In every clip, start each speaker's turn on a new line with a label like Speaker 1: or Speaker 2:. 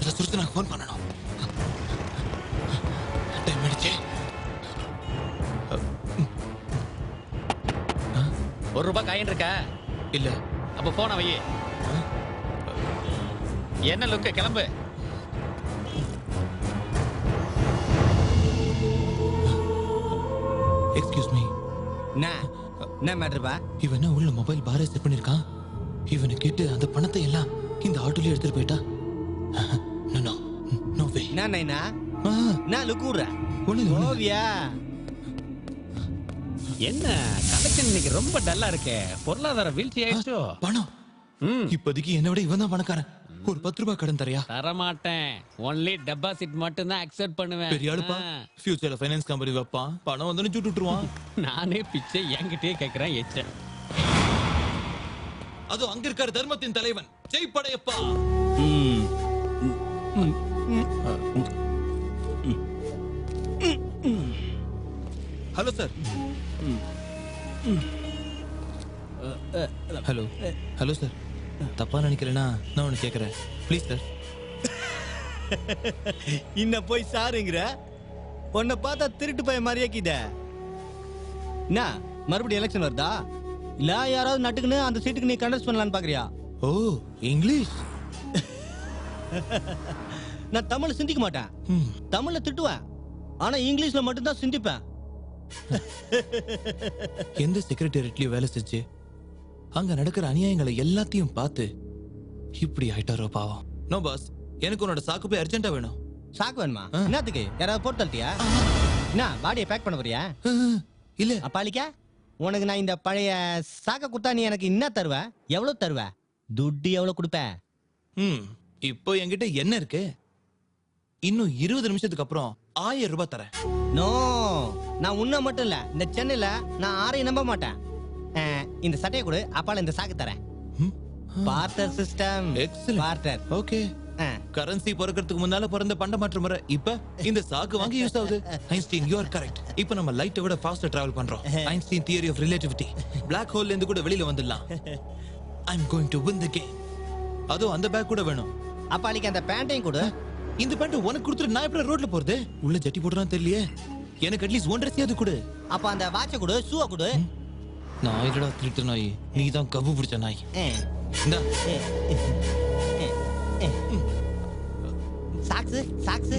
Speaker 1: அவசரத்துல சுருத்து நான் ஃபோன் பண்ணணும். டைம் ஆயிடுச்சு.
Speaker 2: ₹1 காயின் இருக்கா?
Speaker 1: இல்ல.
Speaker 2: அப்ப போன வை. என்ன லுக்கு, கிளம்பு.
Speaker 1: Excuse me.
Speaker 3: என்ன மேட்டர்ப்பா?
Speaker 1: இவன் என்ன உள்ள மொபைல் பாரே செட் பண்ணிருக்கான். இவனை கேட்டு அந்த பணத்தை எல்லாம் இந்த ஆட்டோலயே எடுத்துட்டு போயிட்டா. No no way.
Speaker 3: என்ன லுக்குற ஓவியா?
Speaker 2: என்ன கலெக்ஷன் இன்னைக்கு ரொம்ப டல்லா இருக்கே. பொருளாதார வீழ்ச்சி ஆயிடுச்சோ?
Speaker 1: பணம் இப்போதைக்கு என்ன விட இவன் தான் பணக்காரன். ஒரு ₹10 கடன் தரையா?
Speaker 2: தரமாட்டேன். ஒன்லி டெபாசிட் மட்டும் தான் அக்செப்ட் பண்ணுவேன்.
Speaker 1: பெரிய ஆளுப்பா. ஃபியூச்சர்ல ஃபைனான்ஸ் கம்பெனி வைப்பான். பணம் வந்து சுட்டு விட்டுருவான்.
Speaker 2: நானே பிச்சை என்கிட்டயே கேக்குறேன். எச்ச
Speaker 1: அது அங்க இருக்காரு தர்மத்தின் தலைவன் Jai Padayappa. Hello sir. Hello hello sir. தப்பா நினைக்கிறேன்னா நான் ஒன்று கேட்குறேன் ப்ளீஸ் சார்.
Speaker 3: இன்ன போய் சாருங்கிற உன்னை பார்த்தா திருட்டு போய மாதிரியே கீத. என்ன மறுபடியும் எலெக்ஷன் வருதா? இல்ல யாராவது நட்டுக்குன்னு அந்த சீட்டுக்கு நீ கண்டஸ்ட் பண்ணலான்னு பாக்குறியா?
Speaker 1: ஓ இங்கிலீஷ்.
Speaker 3: நான் தமிழ் சிந்திக்க மாட்டேன். தமிழ்ல திட்டுவேன். ஆனா இங்கிலீஷ்ல மட்டும்தான் சிந்திப்பேன்.
Speaker 1: எந்த செக்ரட்டேரியட்லயும் வேலை செஞ்சு அங்க நடக்கிற அநியாயங்களை எல்லாத்தையும் பார்த்து இப்படி ஆயிட்டாரோ பாவம். நோ பாஸ், எனக்கு உன்னோட சாக்கு போய் அர்ஜென்ட்டா வேணும்.
Speaker 3: சாக்கு வேணுமா? என்னத்துக்கு? யாராவது போட்டு தள்ளிட்டியா? என்ன பாடியை பேக் பண்ண போறியா?
Speaker 1: இல்ல
Speaker 3: அப்பாலிக்கா, உனக்கு நான் இந்த பழைய சாக்க குத்தா நீ எனக்கு என்ன தருவ? எவ்வளவு தருவ? துட்டு எவ்வளவு கொடுப்ப?
Speaker 1: இப்போ என்கிட்ட என்ன இருக்கு? இன்னும் 20 நிமிஷத்துக்கு அப்புறம் ₹1000 தரேன்.
Speaker 3: நோ, நான் உன்ன மட்டும் இல்ல, இந்த சென்னையில நான் யாரையும் நம்ப மாட்டேன். இந்த சட்டையை கொடு, அப்பால இந்த சாக்கு தரேன். Barter system.
Speaker 1: Excellent.
Speaker 3: Partner.
Speaker 1: Okay. Currency பிறக்கிறதுக்கு முன்னால பிறந்த பண்ட மாற்று முறை இப்ப இந்த சாக்கு வாங்கி யூஸ் ஆகுது. Einstein, you are correct. இப்போ நம்ம லைட்டை விட ஃபாஸ்டா டிராவல் பண்றோம். Einstein theory of relativity. Black ஹோல்ல இருந்து கூட வெளியில வந்துடலாம். I am going to win the game. அதோ அந்த பேக் கூட வேணும்.
Speaker 3: அப்பாலிக்கு அந்த பேண்டையும் கொடு.
Speaker 1: இந்த பேண்ட் உனக்கு கொடுத்துட்டு நான் எப்படி ரோட்ல போறது? உள்ள ஜட்டி போடுறான்னு தெரியலையே. எனக்கு அட்லீஸ்ட் 1 ட்ரெஸ் கொடு.
Speaker 3: அப்ப அந்த வாட்சை கொடு, ஷூவை கொடு.
Speaker 1: நான் இல்லடா திருட்டு நாய், நீ தான் கவு பிடிச்ச நாய். இந்தா
Speaker 3: சாக்ஸ் சாக்ஸ்.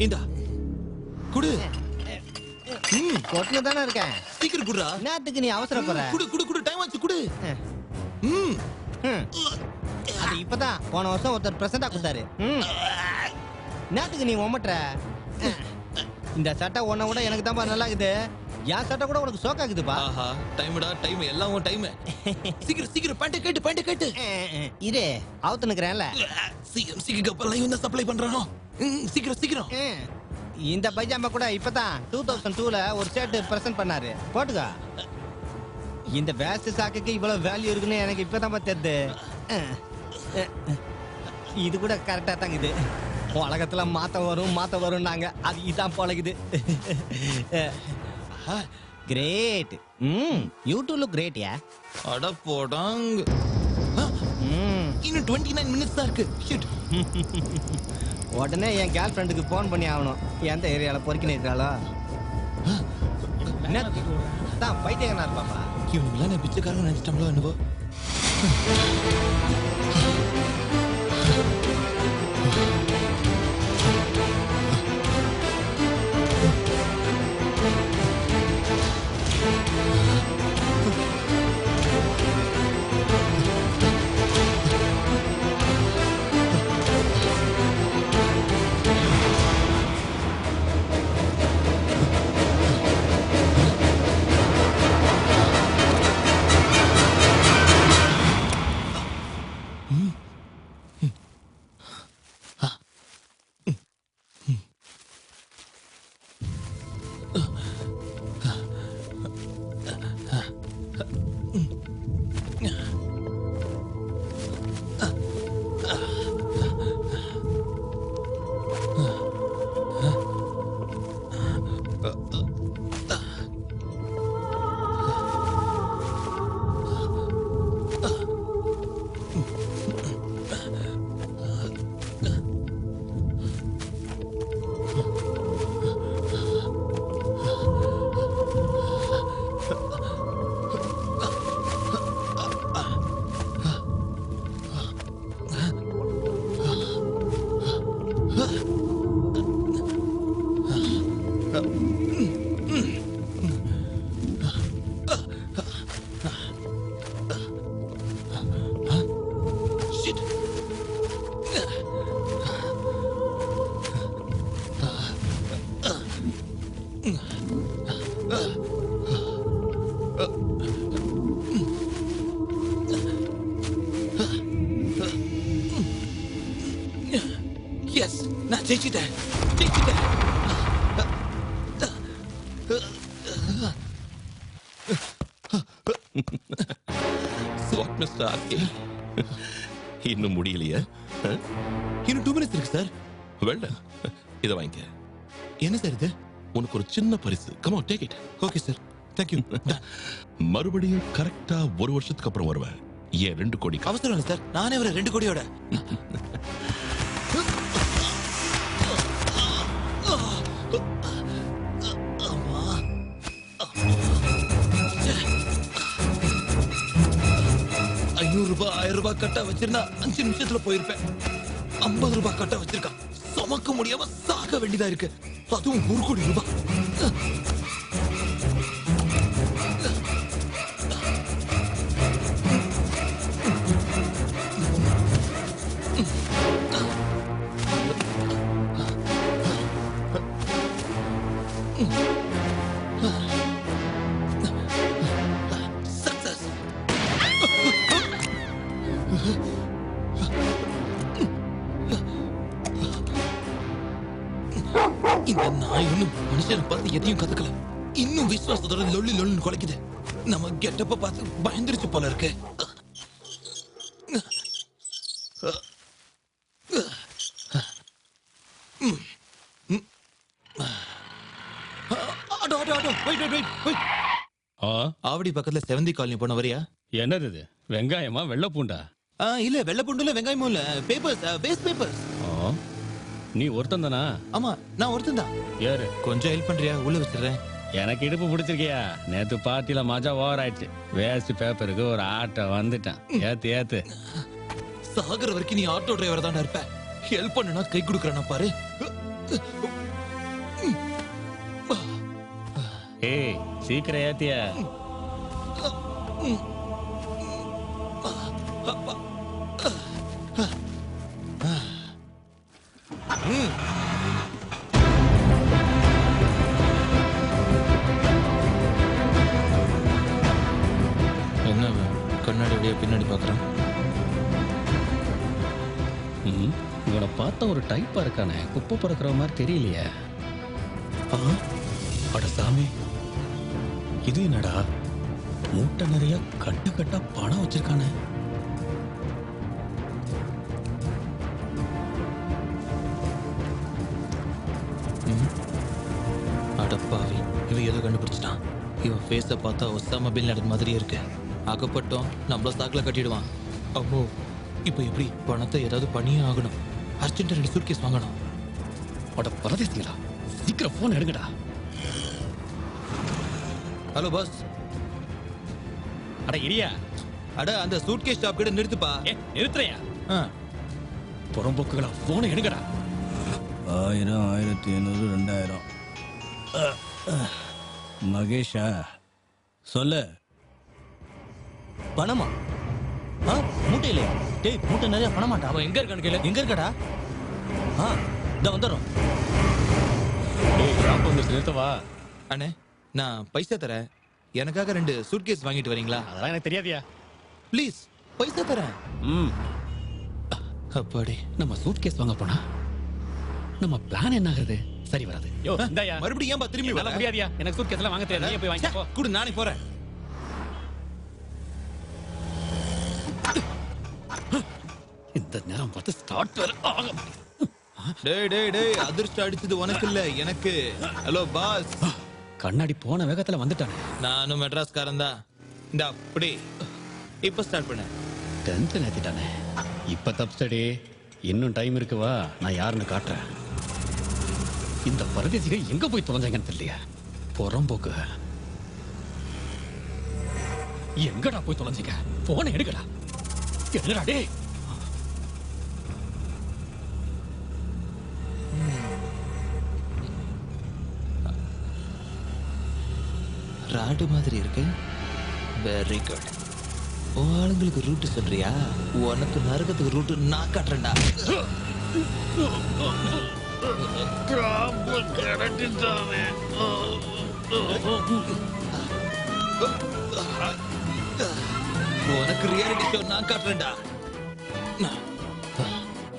Speaker 1: இந்தா குடு.
Speaker 3: கொட்டுல தானே இருக்கேன்.
Speaker 1: சீக்கிரம் குடுடா.
Speaker 3: என்னத்துக்கு நீ அவசரப்படுற?
Speaker 1: குடு குடு குடு, டைம் ஆச்சு, குடு.
Speaker 3: அது இப்பதான் போன வருஷம் ஒருத்தர் பிரசண்டா கொடுத்தாரு. என்னத்துக்கு நீ ஒமட்டுற? இந்த சட்டை உன்னை விட எனக்கு தான் நல்லா இருக்குது. என் சட்டை கூட உனக்கு சோக்காக்குதுப்பா.
Speaker 1: ஆஹா, டைம்டா டைம், எல்லாம் உன் டைம். சீக்கிரம் சீக்கிரம் பேண்ட் கேட்டு.
Speaker 3: இரு, அவுத்துனுக்குறேன்ல.
Speaker 1: சீக்கிரம் கப்பல் லைவ் தான் சப்ளை பண்றானோ. சீக்கிரம் சீக்கிரம்.
Speaker 3: இந்த பைஜாமா கூட இப்பதான் 2002ல ஒரு ஷர்ட் பிரசன்ட் பண்ணாரு, போட்டுக்கா. இந்த வேஸ்ட் சாக்குக்கு இவ்வளவு வேல்யூ இருக்குன்னு எனக்கு இப்பதான் தெரியுது. இது கூட கரெக்டா தாங்க. இது உலகத்துல மாத்த வரும் நாங்க, அது இதான் பழகுது. கிரேட். யூடியூப்ல கிரேட். யா
Speaker 1: அட போடாங்க. இன்னும் 29 மினிட்ஸ் தான் இருக்கு. ஷிட்.
Speaker 3: உடனே என் கேர்ள் ஃப்ரெண்டுக்கு போன் பண்ணி ஆகணும். எந்த ஏரியால பொறுக்கின்னு இருக்கிறாளோ. தான் பைத்தியக்காரனா இருப்பாப்பா.
Speaker 1: இவனுங்களா நான் பிச்சைக்காரன் நினைச்சிட்டோம்ல என்னவோ. ஜெயிச்சிட்டேன் ஜெயிச்சிட்டேன்.
Speaker 4: வாட் மிஸ்டர் ஆர்கே, இன்னும் முடியலையா?
Speaker 1: இன்னும் 2 minutes இருக்கு சார்.
Speaker 4: வெல்ல, இதை வாங்கிக்க.
Speaker 1: என்ன சார் இது?
Speaker 4: உனக்கு ஒரு சின்ன பரிசு. Come on, take it.
Speaker 1: Okay sir, thank you.
Speaker 4: மறுபடியும் கரெக்டா 1 வருஷத்துக்கு அப்புறம் வருவேன். ஏன் 2 கோடி?
Speaker 1: அவசரம் இல்லை சார், நானே ஒரு 2 கோடியோட. ₹500 ₹1000 கட்டா வச்சிருந்தா 5 நிமிஷத்துல போயிருப்பேன். ₹50 கட்டா வச்சிருக்கான். சுமக்க முடியாம சாக வேண்டியதா இருக்கு. அதுவும் ₹1 கோடி. Success. இந்த நாய் இன்னும் மனுஷனை பார்த்து எதையும் கத்துக்கல. இன்னும் விசுவாசத்தோட லொல்லி லொல்லுன்னு குலைக்குது. நம்ம கெட்டப்ப பார்த்து பயந்துருச்சு போல இருக்கு. Auto auto auto, wait wait wait. Avadi பக்கத்துல செவந்தி காலனி போன வரியா?
Speaker 2: என்னது இது? வெங்காயமா வெள்ளை பூண்டா?
Speaker 1: இல்ல, வெள்ளை பூண்டு இல்ல, வெங்காயமும் இல்ல, பேப்பர்ஸ், வேஸ்ட் பேப்பர்ஸ்.
Speaker 2: நீ ஒருத்தன் தானா?
Speaker 1: ஆமா, நான் ஒருத்தன் தான்.
Speaker 2: யாரு?
Speaker 1: கொஞ்சம் ஹெல்ப் பண்றியா? உள்ள வச்சிடுறேன்.
Speaker 2: எனக்கு இடுப்பு பிடிச்சிருக்கியா? நேத்து பார்ட்டில மஜா ஓவர் ஆயிடுச்சு. வேஸ்ட் பேப்பருக்கு ஒரு ஆட்டோ வந்துட்டான். ஏத்து ஏத்து.
Speaker 1: சாகர வரைக்கும் நீ ஆட்டோ டிரைவர் தானே இருப்ப. ஹெல்ப் பண்ணுனா கை கொடுக்கறேன்னா பாரு.
Speaker 2: ஏய், சீக்கிரம் ஏத்தியா.
Speaker 1: என்ன கண்ணாடி வழியா பின்னாடி பாக்குறான்?
Speaker 2: இவனை பார்த்தா ஒரு டைப்பா இருக்கானே, குப்பை பறக்கிற மாதிரி தெரியலையே.
Speaker 5: அட சாமி, இது என்னடா மூட்டை நிறைய கட்டு கட்டா பணம் வச்சிருக்கானே.
Speaker 1: அடப்பாவி, இவன் ஏதோ கண்டுபிடிச்சிட்டான். இவன் ஃபேஸ பார்த்தா ஒசாமா பின் லாடன் மாதிரியே இருக்கு. அகப்பட்டோம், நம்மள சாக்குல கட்டிடுவான். அம்மோ, இப்போ எப்படி? பணத்தை ஏதாவது பண்ணியே ஆகணும். அர்ஜென்ட்டா 2 சூட்கேஸ் வாங்கணும்.
Speaker 2: அட பரதேசிங்களா, சீக்கிரம் போன் எடுங்கடா.
Speaker 1: Hello boss.
Speaker 2: அட இரியா.
Speaker 1: அட அந்த சூட்கேஸ் ஸ்டாப் கிட்ட நிறுத்துப்பா.
Speaker 2: நிறுத்துறையா? புறம்போக்குகளா, போனை எடுங்கடா.
Speaker 5: 1000, 1500, 2000. மகேஷா, சொல்லு.
Speaker 3: பணமா? மூட்டையிலே? டேய், மூட்டை நிறைய பணமாட்டா?
Speaker 2: அவன் எங்க இருக்கான்னு கேளு.
Speaker 3: எங்க இருக்கடா? இத வந்துடுறோம்.
Speaker 2: நிறுத்தவா?
Speaker 1: அண்ணே, நான் பைசா தரேன். எனக்காக 2 சூட்கேஸ் வாங்கிட்டு வரீங்களா?
Speaker 2: அதெல்லாம் எனக்கு தெரியாதியா.
Speaker 1: ப்ளீஸ், பைசா தரேன். அப்பாடி,
Speaker 2: நம்ம சூட் கேஸ் வாங்க போனா நம்ம பிளான் என்ன ஆகுது? சரி வராது. யோ, இந்தாயா.
Speaker 1: மறுபடியும் ஏன்பா திரும்பி
Speaker 2: வர முடியாதியா? எனக்கு சூட் கேஸ் எல்லாம் வாங்க தெரியாது. நீ போய் வாங்கிட்டு போ.
Speaker 1: குடு, நானே போறேன்.
Speaker 2: இந்த நேரம் பார்த்து ஸ்டார்ட் ஆகும்.
Speaker 1: டேய் டேய் டேய், அதிர்ஷ்டம் அடிச்சது உனக்கு இல்ல, எனக்கு. Hello boss.
Speaker 2: கண்ணாடி போன வேகத்துல வந்துட்டானே.
Speaker 1: நானும் மெட்ராஸ்காரன் தான். இந்த அப்படி இப்ப ஸ்டார்ட் பண்ண.
Speaker 2: டென்ஷன் ஏத்திட்டானே. இப்ப தப்ஸ்டடி. இன்னும் டைம் இருக்கு, வா, நான் யாருன்னு காட்டுறேன். இந்த பரதேசிகள் எங்க போய் தொலைஞ்சாங்கன்னு தெரியல. புறம்போக்கு எங்கடா போய் தொலைஞ்சிக்க? போனை எடுக்கடா. எடுடா டே.
Speaker 1: ராடு மாதிரி இருக்கு. Very good. உன் ஆளுங்களுக்கு ரூட் சொல்றியா? உனக்கு நரகத்துக்கு ரூட் நான் காட்டுறேன்டா. உனக்கு ரியாலிட்டி ஷோ நான் காட்டுறேன்டா.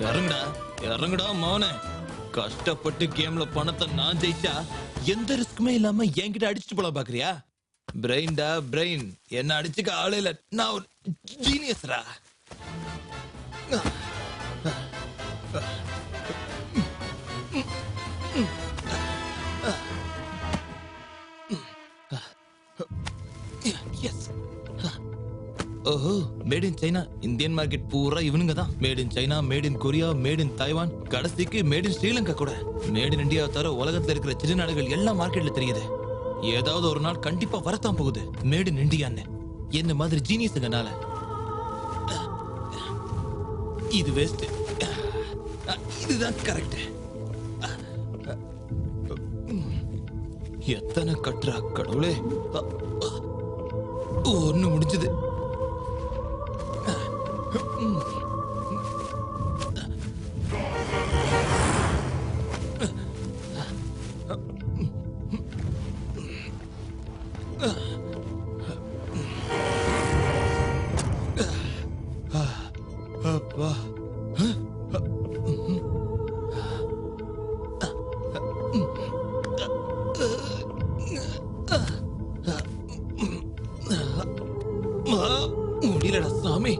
Speaker 1: இறங்குடா, இறங்குடா மௌன. கஷ்டப்பட்டு கேம்ல பணத்தை நான் ஜெயிச்சா எந்த ரிஸ்க்குமே இல்லாம என்கிட்ட அடிச்சுட்டு போல பாக்குறியா? பிரெயின்டா பிரெயின், என்ன அடிச்சுக்க ஆளே இல்ல. நான் ஒரு ஜீனியஸ்ரா. எஸ். ஓஹோ, made in China. Indian market பூரா இவனுங்க தான். Made in China, made in Korea, made in Taiwan, கடைசிக்கு மேட் இன் ஸ்ரீலங்கா கூட. மேட் இன் இந்தியா தவிர உலகத்துல இருக்கிற சின்ன நாடுகள் எல்லாம் மார்க்கெட்ல தெரியுது. ஏதாவது ஒரு நாள் கண்டிப்பா வரத்தான் போகுது மேட் இன் இந்தியான்னு. என்ன மாதிரி ஜீனியஸுங்கனால இது வேஸ்ட். இதுதான் கரெக்ட். எத்தனை கட்டுறா கடவுளே. ஒண்ணு முடிஞ்சது. அப்பா, முடியலடா சாமி.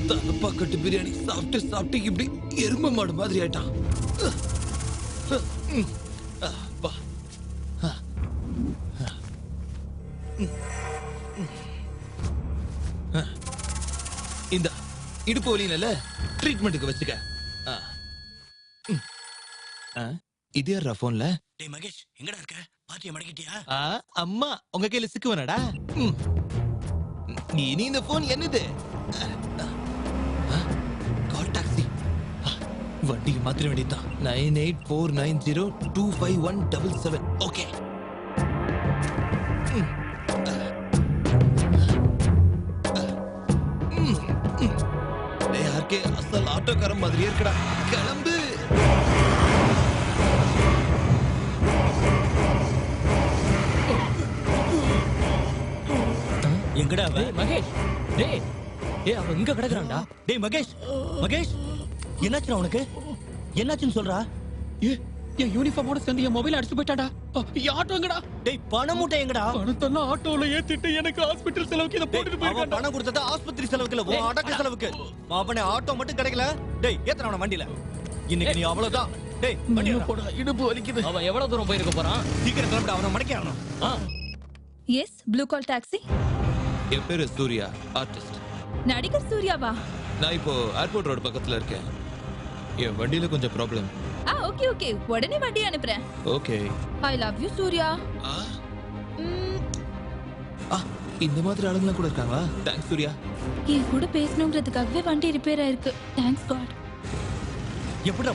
Speaker 1: தலப்பாக்கட்டு பிரியாணி சாப்பிட்டு சாப்பிட்டு இப்படி எருமை மாடு மாதிரி ஆயிட்டான். அப்பா. இந்த இடுப்பு வலியில ட்ரீட்மெண்ட்டுக்கு வச்சுக்க. இது யாரா போன்ல?
Speaker 5: டேய் மகேஷ், எங்கடா இருக்க? பாட்டியை மடக்கிட்டியா?
Speaker 1: அம்மா உங்க கையில சிக்குவனடா. இனி இந்த போன் என்னது? Call taxi. வண்டிக்கு மாத்திர வேண்டியதான். 9849025177. ஓகே. யாருக்கே அசல் ஆட்டோக்காரன் மாதிரியே இருக்கடா. கிளம்பு.
Speaker 5: எங்கடா அவன்?
Speaker 3: மகேஷ், டேய் டேய் அவன் இங்க கிடக்குறான்டா.
Speaker 5: டேய் மகேஷ், மகேஷ், என்னாச்சுடா உனக்கு? என்னாச்சுன்னு சொல்றா?
Speaker 2: என் யூனிஃபார்மோட சேர்ந்து என் மொபைல் அடிச்சு போயிட்டாடா. ஆட்டோ எங்கடா?
Speaker 5: டேய் பண மூட்டை எங்கடா?
Speaker 2: பணத்தெல்லாம் ஆட்டோல ஏத்திட்டு எனக்கு ஹாஸ்பிட்டல் செலவுக்கு இதை போட்டுட்டு
Speaker 5: அவன்
Speaker 2: போயிருக்கான்.
Speaker 5: பணம் கொடுத்தது ஆஸ்பத்திரி செலவுக்கு இல்ல, உன் அடக்க செலவுக்கு. அவனே ஆட்டோ மட்டும் கிடைக்கல. டேய் ஏத்துறா அவன வண்டியில. இன்னைக்கு நீ அவ்வளவுதான். டேய் வண்டியில
Speaker 2: போடா, இடுப்பு வலிக்குது.
Speaker 3: அவன் எவ்வளவு தூரம் போயிருக்க போறான்?
Speaker 5: சீக்கிரம் கிளம்பிட்டு அவனை மடக்கிடணும்.
Speaker 6: Yes, blue call taxi.
Speaker 1: என் பேரு சூர்யா, ஆர்டிஸ்ட்.
Speaker 6: நடிகர் சூர்யாவா?
Speaker 1: நான் இப்போ ஏர்போர்ட் ரோடு பக்கத்துல இருக்கேன். என் வண்டியில கொஞ்சம் ப்ராப்ளம்.
Speaker 6: ஓகே ஓகே, உடனே வண்டி அனுப்புறேன்.
Speaker 1: Okay.
Speaker 6: I love you Surya.
Speaker 1: இந்த மாதிரி ஆளுங்கலாம் கூட இருக்காங்களா? தேங்க்ஸ் சூர்யா.
Speaker 6: என் கூட பேசணுங்கிறதுக்காகவே வண்டி ரிப்பேர் ஆயிருக்கு. Thanks god.
Speaker 5: எப்படிடா